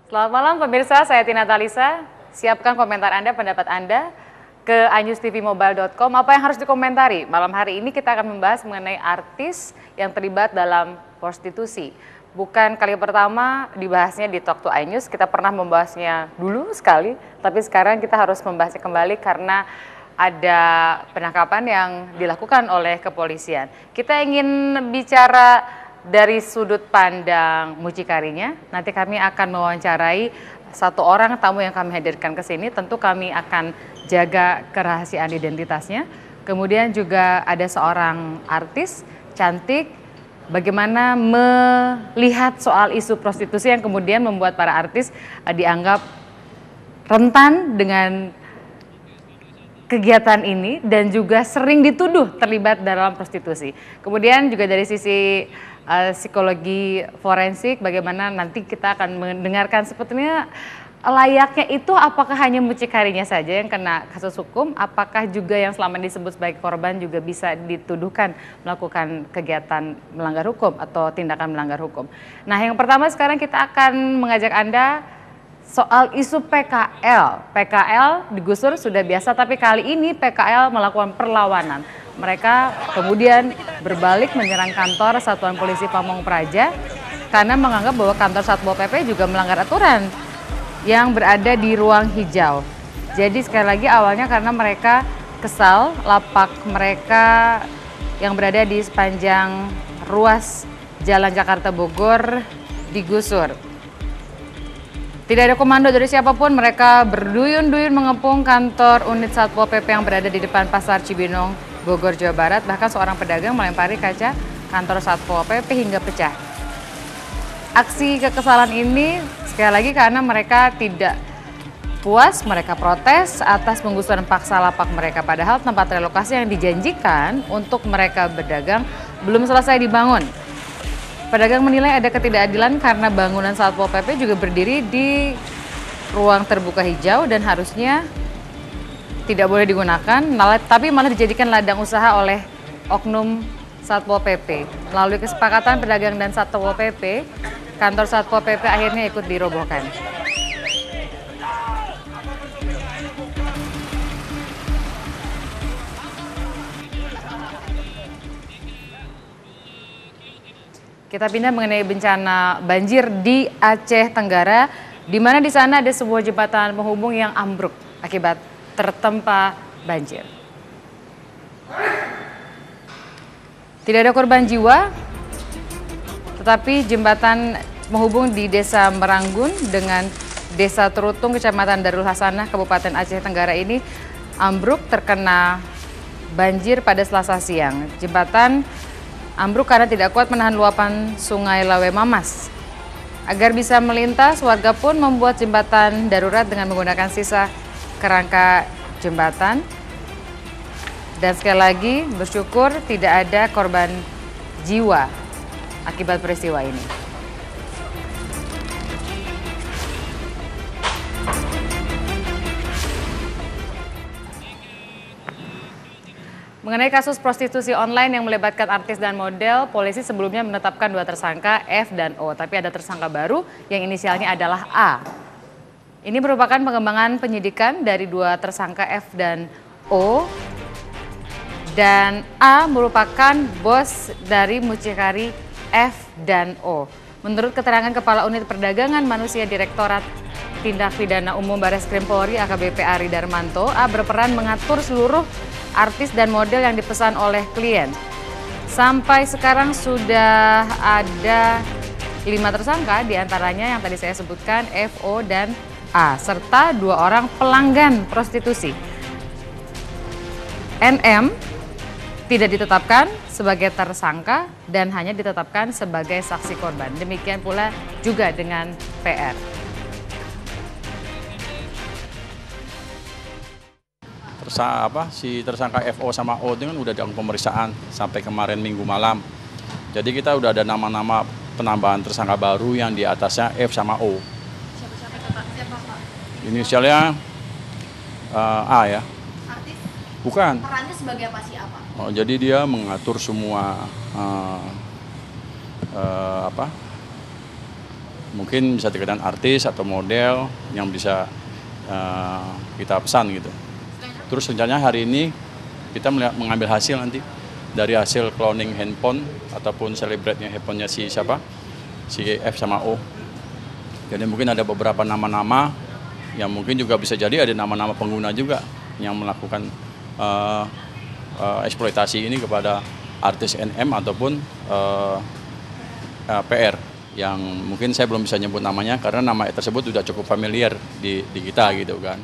Selamat malam pemirsa, saya Tina Talisa. Siapkan komentar Anda, pendapat Anda ke iNewsTVMobile.com. Apa yang harus dikomentari? Malam hari ini kita akan membahas mengenai artis yang terlibat dalam prostitusi. Bukan kali pertama dibahasnya di Talk to iNews, kita pernah membahasnya dulu sekali, tapi sekarang kita harus membahasnya kembali karena ada penangkapan yang dilakukan oleh kepolisian. Kita ingin bicara dari sudut pandang mucikarinya. Nanti kami akan mewawancarai satu orang tamu yang kami hadirkan ke sini. Tentu kami akan jaga kerahasiaan identitasnya. Kemudian juga ada seorang artis cantik, bagaimana melihat soal isu prostitusi yang kemudian membuat para artis dianggap rentan dengan kegiatan ini dan juga sering dituduh terlibat dalam prostitusi. Kemudian juga dari sisi psikologi forensik, bagaimana nanti kita akan mendengarkan sebetulnya layaknya itu apakah hanya mucikarinya saja yang kena kasus hukum, apakah juga yang selama disebut sebagai korban juga bisa dituduhkan melakukan kegiatan melanggar hukum atau tindakan melanggar hukum. Nah, yang pertama sekarang kita akan mengajak Anda soal isu PKL. PKL digusur sudah biasa, tapi kali ini PKL melakukan perlawanan. Mereka kemudian berbalik menyerang kantor Satuan Polisi Pamong Praja karena menganggap bahwa kantor Satpol PP juga melanggar aturan yang berada di ruang hijau. Jadi sekali lagi awalnya karena mereka kesal lapak mereka yang berada di sepanjang ruas Jalan Jakarta Bogor digusur. Tidak ada komando dari siapapun, mereka berduyun-duyun mengepung kantor unit Satpol PP yang berada di depan Pasar Cibinong, Bogor, Jawa Barat. Bahkan seorang pedagang melempari kaca kantor Satpol PP hingga pecah. Aksi kekesalan ini sekali lagi karena mereka tidak puas, mereka protes atas penggusuran paksa lapak mereka. Padahal tempat relokasi yang dijanjikan untuk mereka berdagang belum selesai dibangun. Pedagang menilai ada ketidakadilan karena bangunan Satpol PP juga berdiri di ruang terbuka hijau dan harusnya tidak boleh digunakan, tapi malah dijadikan ladang usaha oleh oknum Satpol PP. Melalui kesepakatan pedagang dan Satpol PP, kantor Satpol PP akhirnya ikut dirobohkan. Kita pindah mengenai bencana banjir di Aceh Tenggara, di mana di sana ada sebuah jembatan penghubung yang ambruk akibat tertempa banjir. Tidak ada korban jiwa, tetapi jembatan penghubung di Desa Meranggun dengan Desa Terutung, Kecamatan Darul Hasanah, Kabupaten Aceh Tenggara ini ambruk terkena banjir pada Selasa siang. Jembatan ambruk karena tidak kuat menahan luapan Sungai Lawe Mamas. Agar bisa melintas, warga pun membuat jembatan darurat dengan menggunakan sisa kerangka jembatan. Dan sekali lagi bersyukur tidak ada korban jiwa akibat peristiwa ini. Mengenai kasus prostitusi online yang melibatkan artis dan model, polisi sebelumnya menetapkan 2 tersangka F dan O, tapi ada tersangka baru yang inisialnya adalah A. Ini merupakan pengembangan penyidikan dari 2 tersangka F dan O, dan A merupakan bos dari mucikari F dan O. Menurut keterangan Kepala Unit Perdagangan Manusia Direktorat Tindak Pidana Umum Bareskrim Polri AKBP Ari Darmanto, A berperan mengatur seluruh artis dan model yang dipesan oleh klien. Sampai sekarang sudah ada 5 tersangka, diantaranya yang tadi saya sebutkan F, O, dan A, serta 2 orang pelanggan prostitusi. NM tidak ditetapkan sebagai tersangka dan hanya ditetapkan sebagai saksi korban. Demikian pula juga dengan PR. Si tersangka FO sama O itu kan udah dalam pemeriksaan sampai kemarin Minggu malam. Jadi kita udah ada nama-nama penambahan tersangka baru yang di atasnya F sama O. Siapa itu Pak? Siapa Pak? Inisialnya A ya. Artis? Bukan. Perannya sebagai apa sih apa? Oh, jadi dia mengatur semua mungkin bisa dikatakan artis atau model yang bisa kita pesan gitu. Terus rencananya hari ini kita mengambil hasil nanti dari hasil cloning handphone ataupun celebrate-nya handphonenya si siapa? Si F sama O. Jadi mungkin ada beberapa nama-nama yang mungkin juga bisa jadi ada nama-nama pengguna juga yang melakukan eksploitasi ini kepada artis NM ataupun PR yang mungkin saya belum bisa nyebut namanya karena nama tersebut sudah cukup familiar di kita gitu kan.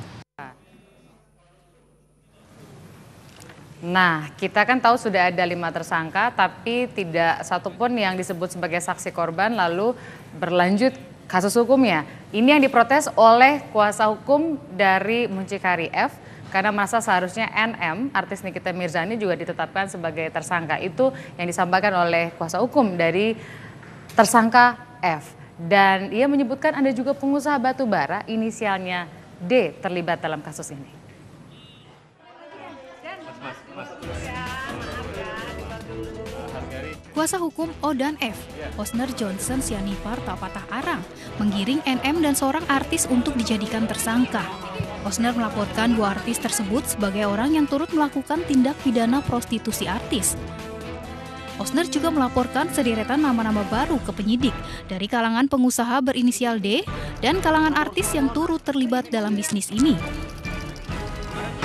Nah, kita kan tahu sudah ada 5 tersangka, tapi tidak satupun yang disebut sebagai saksi korban lalu berlanjut kasus hukumnya. Ini yang diprotes oleh kuasa hukum dari Muncikari F karena merasa seharusnya NM, artis Nikita Mirzani juga ditetapkan sebagai tersangka. Itu yang disampaikan oleh kuasa hukum dari tersangka F. Dan ia menyebutkan ada juga pengusaha batu bara inisialnya D terlibat dalam kasus ini. Kuasa hukum O dan F, Osner Johnson Sianipar tak patah arang, menggiring NM dan seorang artis untuk dijadikan tersangka. Osner melaporkan 2 artis tersebut sebagai orang yang turut melakukan tindak pidana prostitusi artis. Osner juga melaporkan sederetan nama-nama baru ke penyidik dari kalangan pengusaha berinisial D dan kalangan artis yang turut terlibat dalam bisnis ini.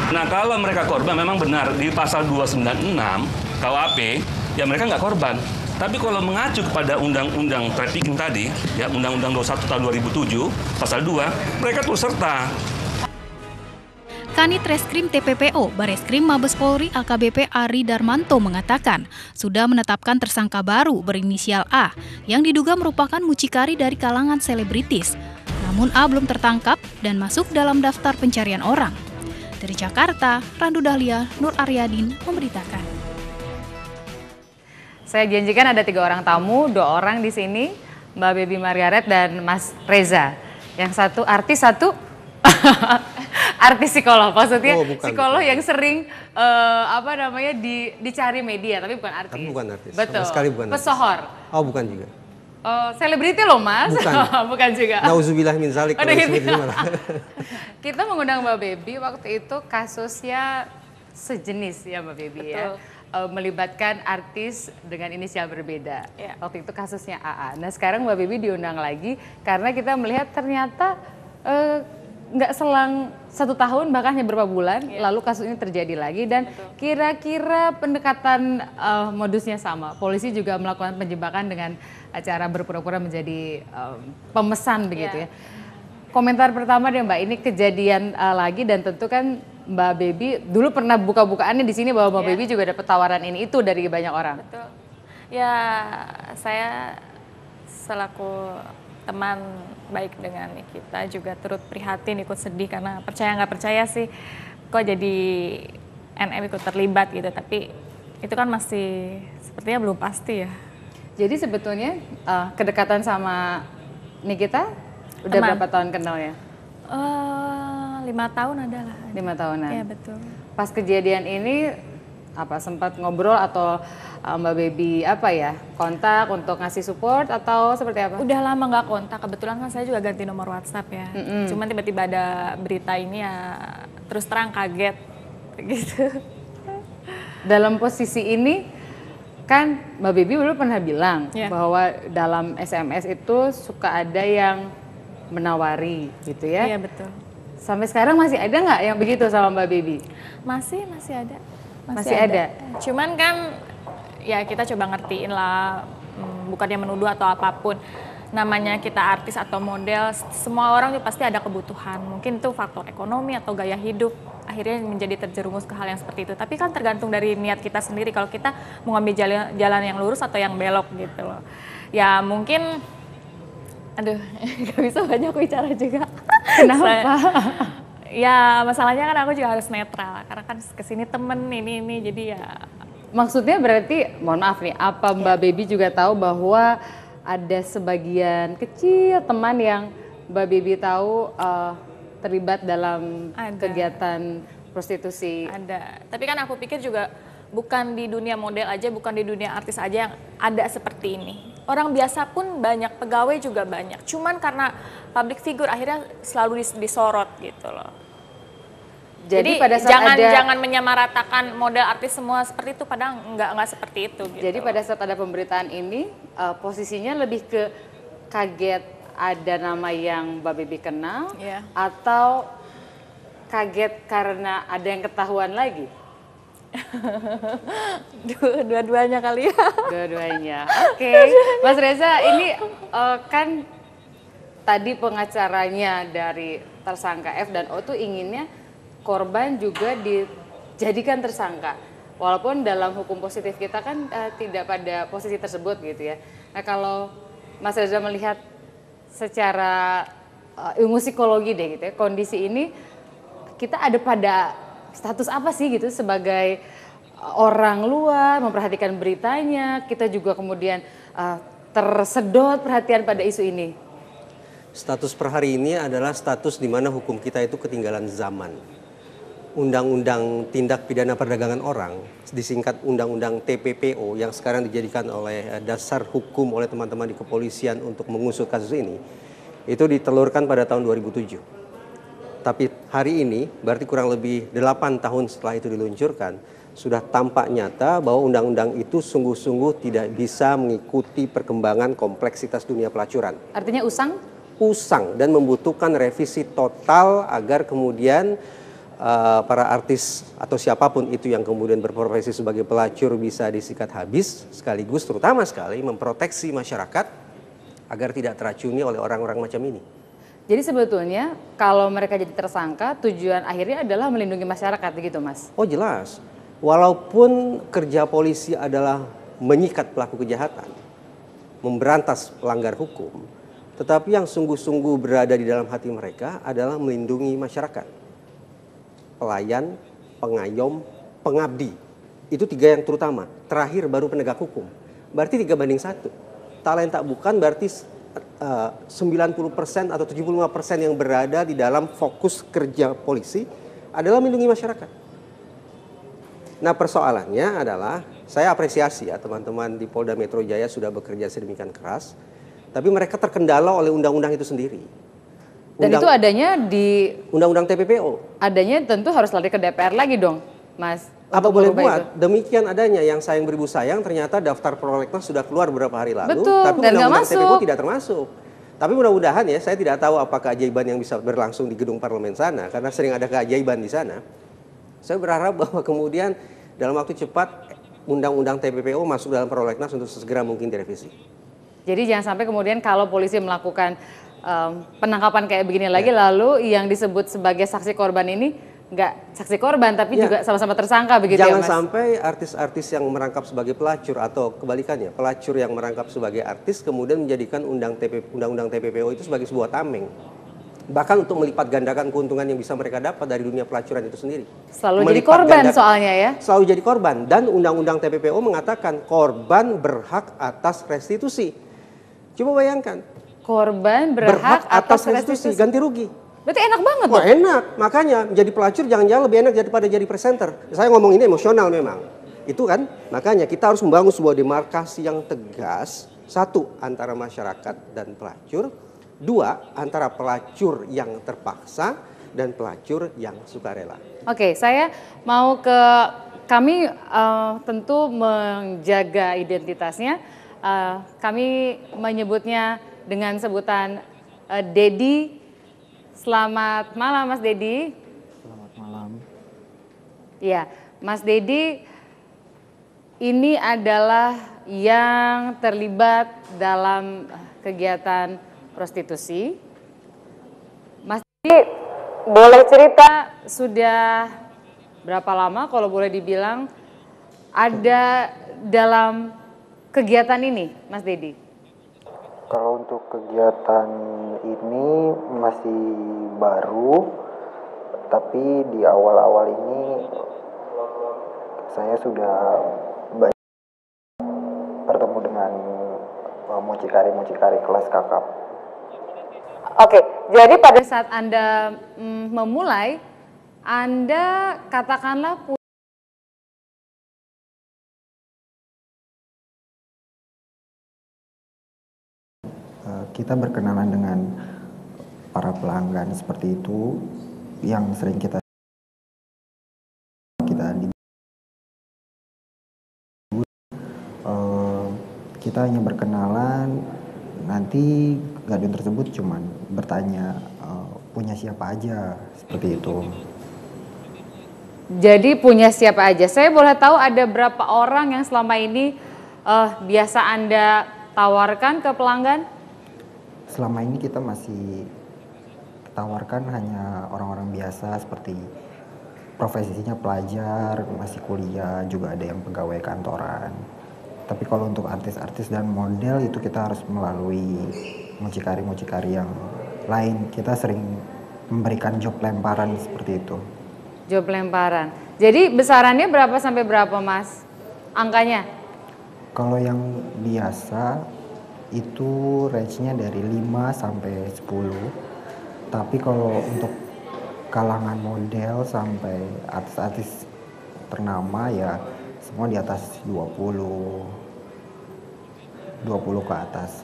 Nah, kalau mereka korban memang benar di pasal 296 KUHP, ya mereka nggak korban. Tapi kalau mengacu kepada Undang-Undang Trafficking tadi, ya Undang-Undang 21 tahun 2007, pasal 2, mereka turut serta. Kanit Reskrim TPPO, Bareskrim Mabes Polri AKBP Ari Darmanto mengatakan sudah menetapkan tersangka baru berinisial A yang diduga merupakan mucikari dari kalangan selebritis. Namun A belum tertangkap dan masuk dalam daftar pencarian orang. Dari Jakarta, Randu Dahlia, Nur Aryadin memberitakan. Saya janjikan ada 3 orang tamu, 2 orang di sini, Mbak Baby Margaret dan Mas Reza. Yang satu artis, satu artis psikolog, maksudnya psikolog yang sering dicari media, tapi bukan artis. Tapi bukan artis. Betul. Sama sekali bukan artis. Pesohor. Oh, bukan juga. Selebriti loh Mas. Bukan. Bukan juga. Nauzubillah min zalik. Kita mengundang Mbak Baby waktu itu kasusnya sejenis ya Mbak Baby. Betul. Ya. Melibatkan artis dengan inisial berbeda. Ya. Waktu itu kasusnya AA. Nah sekarang Mbak Baby diundang lagi karena kita melihat ternyata nggak selang 1 tahun bahkan hanya beberapa bulan lalu kasus ini terjadi lagi dan kira-kira pendekatan modusnya sama. Polisi juga melakukan penjebakan dengan cara berpura-pura menjadi pemesan begitu ya. Komentar pertama deh Mbak, ini kejadian lagi dan tentu kan Mbak Baby dulu pernah buka-bukaannya di sini bahwa Mbak Baby juga dapat tawaran ini itu dari banyak orang. Betul. Ya saya selaku teman baik dengan Nikita juga turut prihatin, ikut sedih karena percaya nggak percaya sih kok jadi NM ikut terlibat gitu, tapi itu kan masih sepertinya belum pasti ya. Jadi sebetulnya kedekatan sama Nikita udah berapa tahun kenalnya? 5 tahun adalah. 5 tahunan? Iya betul. Pas kejadian ini sempat ngobrol atau Mbak Baby kontak untuk ngasih support atau seperti apa? Udah lama nggak kontak, kebetulan kan saya juga ganti nomor WhatsApp ya. Cuman tiba-tiba ada berita ini ya terus terang kaget gitu. Dalam posisi ini kan Mbak Baby dulu pernah bilang bahwa dalam SMS itu suka ada yang menawari gitu ya? Iya betul. Sampai sekarang masih ada nggak yang begitu sama Mbak Baby? Masih ada. Masih ada. Cuman kan ya kita coba ngertiin lah, bukannya menuduh atau apapun. Namanya kita artis atau model, semua orang itu pasti ada kebutuhan. Mungkin itu faktor ekonomi atau gaya hidup, akhirnya menjadi terjerumus ke hal yang seperti itu. Tapi kan tergantung dari niat kita sendiri, kalau kita mau ngambil jalan yang lurus atau yang belok gitu loh. Ya mungkin, gak bisa banyak bicara juga. Kenapa? Ya masalahnya kan aku juga harus netral, karena kan kesini temen ini jadi ya. Maksudnya berarti, mohon maaf nih, apa Mbak Baby juga tahu bahwa ada sebagian kecil teman yang Mbak Baby tahu terlibat dalam kegiatan prostitusi? Ada, tapi kan aku pikir juga bukan di dunia model aja, bukan di dunia artis aja yang ada seperti ini. orang biasa pun banyak, pegawai juga banyak. Cuman karena public figure akhirnya selalu disorot gitu loh. Jadi pada saat jangan menyamaratakan model artis semua seperti itu, padahal nggak seperti itu. Gitu. Jadi pada saat ada pemberitaan ini, posisinya lebih ke kaget ada nama yang Mbak Bibi kenal, atau kaget karena ada yang ketahuan lagi? Dua-duanya kali ya. Dua-duanya. Oke. Mas Reza, ini kan tadi pengacaranya dari tersangka F dan O tuh inginnya korban juga dijadikan tersangka. Walaupun dalam hukum positif kita kan tidak pada posisi tersebut gitu ya. Nah kalau Mas Reza melihat secara ilmu psikologi deh gitu ya, kondisi ini kita ada pada status apa sih gitu sebagai orang luar memperhatikan beritanya, kita juga kemudian tersedot perhatian pada isu ini. Status per hari ini adalah status di mana hukum kita itu ketinggalan zaman. Undang-undang tindak pidana perdagangan orang, disingkat Undang-Undang TPPO yang sekarang dijadikan oleh dasar hukum oleh teman-teman di kepolisian untuk mengusut kasus ini, itu ditelurkan pada tahun 2007. Tapi hari ini, berarti kurang lebih 8 tahun setelah itu diluncurkan, sudah tampak nyata bahwa undang-undang itu sungguh-sungguh tidak bisa mengikuti perkembangan kompleksitas dunia pelacuran. Artinya usang? Usang dan membutuhkan revisi total agar kemudian para artis atau siapapun itu yang kemudian berprofesi sebagai pelacur bisa disikat habis, sekaligus terutama sekali memproteksi masyarakat agar tidak teracuni oleh orang-orang macam ini. Jadi sebetulnya kalau mereka jadi tersangka, tujuan akhirnya adalah melindungi masyarakat begitu Mas? Oh jelas, walaupun kerja polisi adalah menyikat pelaku kejahatan, memberantas pelanggar hukum, tetapi yang sungguh-sungguh berada di dalam hati mereka adalah melindungi masyarakat. Pelayan, pengayom, pengabdi. Itu 3 yang terutama. Terakhir baru penegak hukum. Berarti 3:1. Tak lain tak bukan berarti 90% atau 75% yang berada di dalam fokus kerja polisi adalah melindungi masyarakat. Nah persoalannya adalah, saya apresiasi ya teman-teman di Polda Metro Jaya sudah bekerja sedemikian keras, tapi mereka terkendala oleh undang-undang itu sendiri. Dan itu adanya di Undang-Undang TPPO. Adanya tentu harus lari ke DPR lagi dong, Mas. Apa boleh buat? Itu. Demikian adanya yang sayang beribu sayang, ternyata daftar prolegnas sudah keluar beberapa hari lalu. Betul, tapi dan Undang-Undang TPPO tidak termasuk. Tapi mudah-mudahan ya, saya tidak tahu apakah keajaiban yang bisa berlangsung di gedung parlemen sana, karena sering ada keajaiban di sana. Saya berharap bahwa kemudian dalam waktu cepat Undang-Undang TPPO masuk dalam prolegnas untuk segera mungkin direvisi. Jadi jangan sampai kemudian kalau polisi melakukan penangkapan kayak begini lagi, lalu yang disebut sebagai saksi korban ini nggak saksi korban tapi juga sama-sama tersangka begitu jangan ya Mas? Jangan sampai artis-artis yang merangkap sebagai pelacur atau kebalikannya, pelacur yang merangkap sebagai artis kemudian menjadikan Undang-Undang TPPO itu sebagai sebuah tameng. Bahkan untuk melipat gandakan keuntungan yang bisa mereka dapat dari dunia pelacuran itu sendiri. Selalu jadi korban soalnya ya? Selalu jadi korban, dan Undang-Undang TPPO mengatakan korban berhak atas restitusi. Coba bayangkan. Korban berhak atas restitusi, ganti rugi. Berarti enak banget. Wah enak, makanya menjadi pelacur jangan-jangan lebih enak daripada jadi presenter. Saya ngomong ini emosional memang. Itu kan, makanya kita harus membangun sebuah demarkasi yang tegas. 1, antara masyarakat dan pelacur. 2, antara pelacur yang terpaksa dan pelacur yang sukarela. Oke, saya mau ke kami tentu menjaga identitasnya. Kami menyebutnya dengan sebutan Dedi. Selamat malam Mas Dedi. Selamat malam. Ya, Mas Dedi ini adalah yang terlibat dalam kegiatan prostitusi. Mas Dedi boleh cerita sudah berapa lama kalau boleh dibilang ada dalam kegiatan ini Mas Dedi? Kalau untuk kegiatan ini masih baru, tapi di awal-awal ini saya sudah banyak bertemu dengan mucikari-mucikari kelas kakap. Oke, jadi pada saat Anda memulai, Anda katakanlah kita berkenalan dengan para pelanggan seperti itu yang sering kita di kita hanya berkenalan, nanti Gadun tersebut cuman bertanya punya siapa aja, seperti itu. Jadi punya siapa aja. Saya boleh tahu ada berapa orang yang selama ini biasa Anda tawarkan ke pelanggan? Selama ini kita masih tawarkan hanya orang-orang biasa seperti profesinya pelajar, masih kuliah, juga ada yang pegawai kantoran. Tapi kalau untuk artis-artis dan model itu kita harus melalui mucikari-mucikari yang lain. Kita sering memberikan job lemparan seperti itu. Job lemparan. Jadi besarannya berapa sampai berapa, Mas? Angkanya? Kalau yang biasa itu range-nya dari 5 sampai 10. Tapi kalau untuk kalangan model sampai artis-artis ternama ya semua di atas 20 ke atas.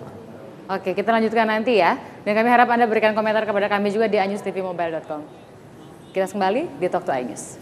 Oke, kita lanjutkan nanti ya. Dan kami harap Anda berikan komentar kepada kami juga di iNews TV Mobile.com. Kita kembali di Talk to iNews.